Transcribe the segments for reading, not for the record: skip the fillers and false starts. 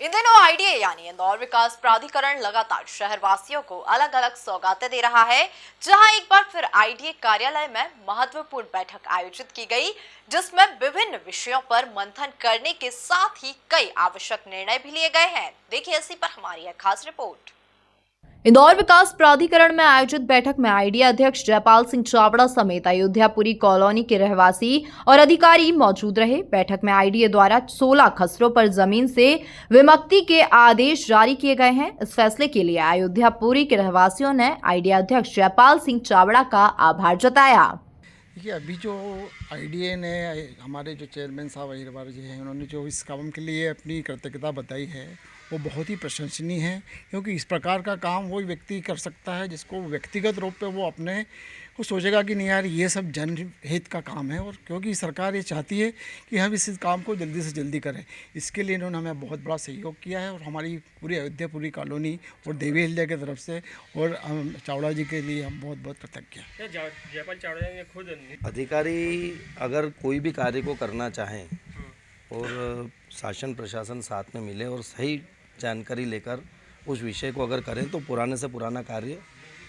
इन दिनों आईडीए यानी इंदौर विकास प्राधिकरण लगातार शहरवासियों को अलग अलग सौगातें दे रहा है। जहां एक बार फिर आईडीए कार्यालय में महत्वपूर्ण बैठक आयोजित की गई, जिसमें विभिन्न विषयों पर मंथन करने के साथ ही कई आवश्यक निर्णय भी लिए गए हैं। देखिए इसी पर हमारी यह खास रिपोर्ट। इंदौर विकास प्राधिकरण में आयोजित बैठक में आईडीए अध्यक्ष जयपाल सिंह चावड़ा समेत अयोध्यापुरी कॉलोनी के रहवासी और अधिकारी मौजूद रहे। बैठक में आईडीए द्वारा 16 खसरों पर जमीन से विमुक्ति के आदेश जारी किए गए हैं। इस फैसले के लिए अयोध्यापुरी के रहवासियों ने आईडीए अध्यक्ष जयपाल सिंह चावड़ा का आभार जताया। देखिए, अभी जो आईडीए ने हमारे जो चेयरमैन साहब अहिरवार जी हैं, उन्होंने जो इस काम के लिए अपनी कृतज्ञता बताई है वो बहुत ही प्रशंसनीय है, क्योंकि इस प्रकार का काम वही व्यक्ति कर सकता है जिसको व्यक्तिगत रूप पे वो अपने को सोचेगा कि नहीं यार ये सब जनहित का काम है, और क्योंकि सरकार ये चाहती है कि हम इस काम को जल्दी से जल्दी करें। इसके लिए इन्होंने हमें बहुत बड़ा सहयोग किया है, और हमारी पूरी अयोध्यापुरी कॉलोनी और देवी अहिल्या की तरफ से और चावड़ा जी के लिए हम बहुत बहुत कृतज्ञ हैं। जयपाल चावड़ा ने खुद अधिकारी अगर कोई भी कार्य को करना चाहें और शासन प्रशासन साथ में मिले और सही जानकारी लेकर उस विषय को अगर करें तो पुराने से पुराना कार्य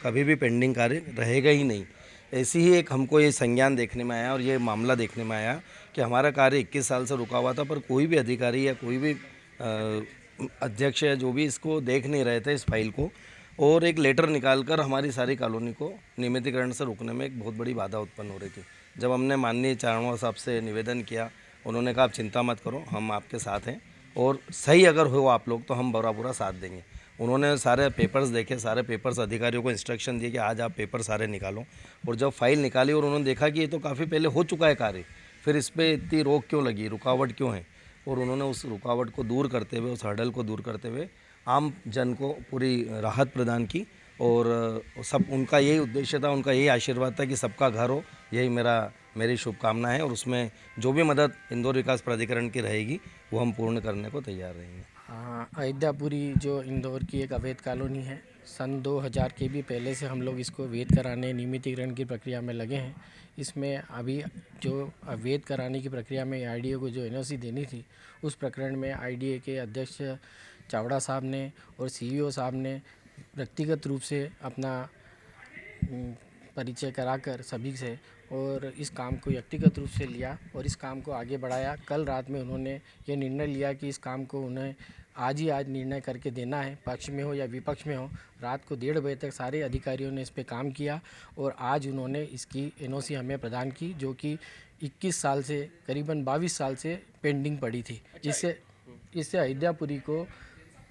कभी भी पेंडिंग कार्य रहेगा ही नहीं। ऐसी ही एक हमको ये संज्ञान देखने में आया और ये मामला देखने में आया कि हमारा कार्य 21 साल से रुका हुआ था, पर कोई भी अधिकारी या कोई भी अध्यक्ष या जो भी इसको देख नहीं रहे थे इस फाइल को, और एक लेटर निकालकर हमारी सारी कॉलोनी को नियमितीकरण से रोकने में एक बहुत बड़ी बाधा उत्पन्न हो रही थी। जब हमने माननीय चावड़ा साहब से निवेदन किया, उन्होंने कहा आप चिंता मत करो, हम आपके साथ हैं और सही अगर हो आप लोग तो हम पूरा साथ देंगे। उन्होंने सारे पेपर्स देखे, सारे पेपर्स अधिकारियों को इंस्ट्रक्शन दिए कि आज आप पेपर सारे निकालो, और जब फाइल निकाली और उन्होंने देखा कि ये तो काफ़ी पहले हो चुका है कार्य, फिर इस पर इतनी रोक क्यों लगी, रुकावट क्यों है, और उन्होंने उस रुकावट को दूर करते हुए, उस हर्डल को दूर करते हुए आम जन को पूरी राहत प्रदान की। और सब उनका यही उद्देश्य था, उनका यही आशीर्वाद था कि सबका घर हो, यही मेरी शुभकामना है, और उसमें जो भी मदद इंदौर विकास प्राधिकरण की रहेगी वो हम पूर्ण करने को तैयार रहेंगे। अयोध्यापुरी जो इंदौर की एक अवैध कॉलोनी है, सन 2000 के भी पहले से हम लोग इसको वैध कराने नियमितीकरण की प्रक्रिया में लगे हैं। इसमें अभी जो अवैध कराने की प्रक्रिया में आईडीए को जो एनओसी देनी थी, उस प्रकरण में आईडीए के अध्यक्ष चावड़ा साहब ने और सीईओ साहब ने व्यक्तिगत रूप से अपना परिचय कराकर सभी से और इस काम को व्यक्तिगत रूप से लिया और इस काम को आगे बढ़ाया। कल रात में उन्होंने ये निर्णय लिया कि इस काम को उन्हें आज निर्णय करके देना है, पक्ष में हो या विपक्ष में हो। रात को 1:30 बजे तक सारे अधिकारियों ने इस पे काम किया और आज उन्होंने इसकी एनओसी हमें प्रदान की, जो कि 21 साल से करीबन 22 साल से पेंडिंग पड़ी थी। इससे अयोध्यापुरी को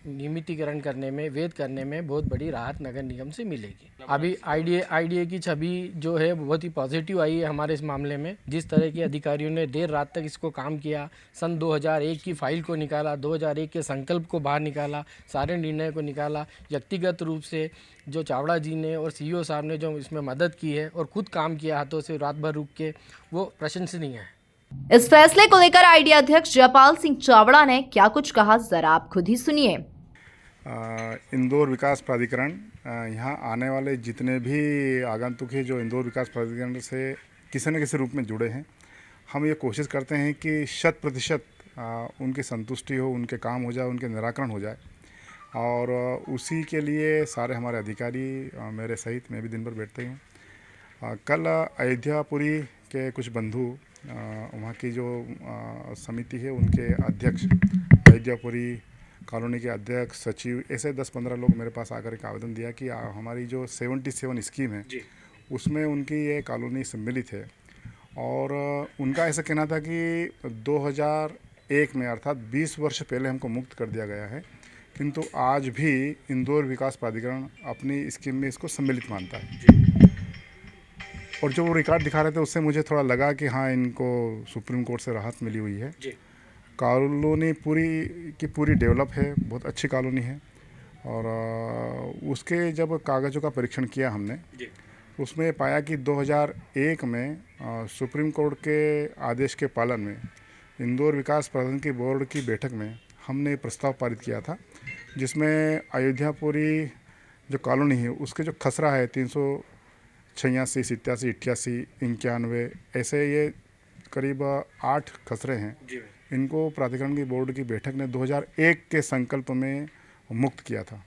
नियमितीकरण करने में, वैध करने में बहुत बड़ी राहत नगर निगम से मिलेगी। अभी आईडीए की छवि जो है बहुत ही पॉजिटिव आई है हमारे इस मामले में। जिस तरह के अधिकारियों ने देर रात तक इसको काम किया, सन 2001 की फाइल को निकाला, 2001 के संकल्प को बाहर निकाला, सारे निर्णय को निकाला, व्यक्तिगत रूप से जो चावड़ा जी ने और सीईओ साहब ने जो इसमें मदद की है और खुद काम किया हाथों से रात भर रुक के, वो प्रशंसनीय है। इस फैसले को लेकर आईडीए अध्यक्ष जयपाल सिंह चावड़ा ने क्या कुछ कहा, जरा आप खुद ही सुनिए। इंदौर विकास प्राधिकरण यहाँ आने वाले जितने भी आगंतुक हैं जो इंदौर विकास प्राधिकरण से किसी न किसी रूप में जुड़े हैं, हम ये कोशिश करते हैं कि 100% उनकी संतुष्टि हो, उनके काम हो जाए, उनके निराकरण हो जाए, और उसी के लिए सारे हमारे अधिकारी मेरे सहित मैं भी दिन भर बैठते हैं। कल अयोध्यापुरी के कुछ बंधु, वहाँ की जो समिति है उनके अध्यक्ष, अयोध्यापुरी कॉलोनी के अध्यक्ष, सचिव, ऐसे 10-15 लोग मेरे पास आकर एक आवेदन दिया कि हमारी जो 77 स्कीम है उसमें उनकी ये कॉलोनी सम्मिलित है, और उनका ऐसा कहना था कि 2001 में अर्थात 20 वर्ष पहले हमको मुक्त कर दिया गया है, किंतु आज भी इंदौर विकास प्राधिकरण अपनी स्कीम में इसको सम्मिलित मानता है। और जो वो रिकॉर्ड दिखा रहे थे उससे मुझे थोड़ा लगा कि हाँ, इनको सुप्रीम कोर्ट से राहत मिली हुई है। कॉलोनी पूरी की पूरी डेवलप है, बहुत अच्छी कॉलोनी है, और उसके जब कागज़ों का परीक्षण किया हमने, उसमें पाया कि 2001 में सुप्रीम कोर्ट के आदेश के पालन में इंदौर विकास प्राधिकरण की बोर्ड की बैठक में हमने प्रस्ताव पारित किया था, जिसमें अयोध्यापुरी जो कॉलोनी है उसके जो खसरा है 386, 87, 88, 91, ऐसे ये करीब 8 खसरे हैं। इनको प्राधिकरण की बोर्ड की बैठक ने 2001 के संकल्प में मुक्त किया था।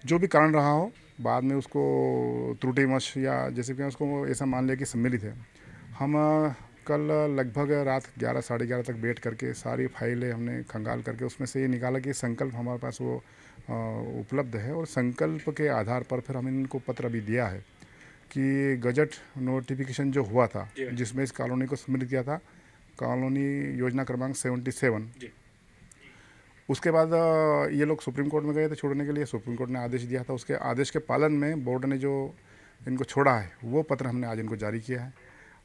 जो भी कारण रहा हो, बाद में उसको त्रुटिवश या जैसे कि उसको ऐसा मान लिया कि सम्मिलित है। हम कल लगभग रात 11 साढ़े 11 तक बैठ करके सारी फाइलें हमने खंगाल करके उसमें से ये निकाला कि संकल्प हमारे पास वो उपलब्ध है, और संकल्प के आधार पर फिर हमने इनको पत्र भी दिया है कि गजट नोटिफिकेशन जो हुआ था जिसमें इस कॉलोनी को सम्मिलित किया था, कॉलोनी योजना क्रमांक 77, उसके बाद ये लोग सुप्रीम कोर्ट में गए थे छोड़ने के लिए। सुप्रीम कोर्ट ने आदेश दिया था, उसके आदेश के पालन में बोर्ड ने जो इनको छोड़ा है वो पत्र हमने आज इनको जारी किया है,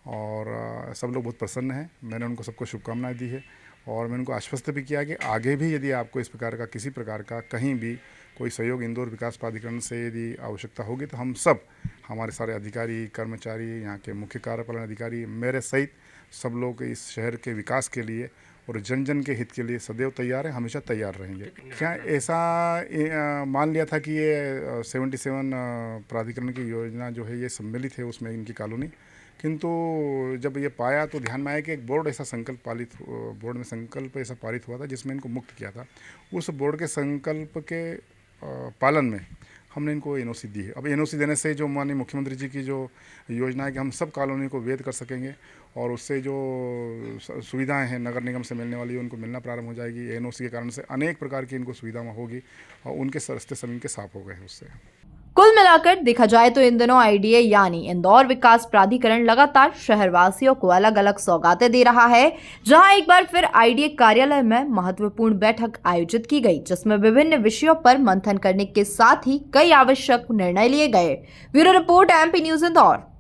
और सब लोग बहुत प्रसन्न हैं। मैंने उनको सबको शुभकामनाएं दी है, और मैंने उनको आश्वस्त भी किया कि आगे भी यदि आपको इस प्रकार का किसी प्रकार का कहीं भी कोई सहयोग इंदौर विकास प्राधिकरण से यदि आवश्यकता होगी तो हम सब, हमारे सारे अधिकारी, कर्मचारी, यहाँ के मुख्य कार्यपालन अधिकारी, मेरे सहित सब लोग इस शहर के विकास के लिए और जन जन के हित के लिए सदैव तैयार हैं, हमेशा तैयार रहेंगे। क्या ऐसा मान लिया था कि ये 77 प्राधिकरण की योजना जो है ये सम्मिलित है उसमें इनकी कॉलोनी, किंतु जब ये पाया तो ध्यान में आया कि एक बोर्ड में संकल्प ऐसा पारित हुआ था जिसमें इनको मुक्त किया था। उस बोर्ड के संकल्प के पालन में हमने इनको एनओसी दी है। अब एनओसी देने से जो माननीय मुख्यमंत्री जी की जो योजना है कि हम सब कॉलोनी को वैध कर सकेंगे, और उससे जो सुविधाएं हैं नगर निगम से मिलने वाली उनको मिलना प्रारंभ हो जाएगी। एनओसी के कारण से अनेक प्रकार की इनको सुविधाएं होगी, और उनके रास्ते सब इनके साफ हो गए हैं उससे। कुल मिलाकर देखा जाए तो इन दिनों आईडीए यानी इंदौर विकास प्राधिकरण लगातार शहरवासियों को अलग अलग सौगातें दे रहा है, जहां एक बार फिर आईडीए कार्यालय में महत्वपूर्ण बैठक आयोजित की गई, जिसमें विभिन्न विषयों पर मंथन करने के साथ ही कई आवश्यक निर्णय लिए गए। Bureau report, MP news Indore.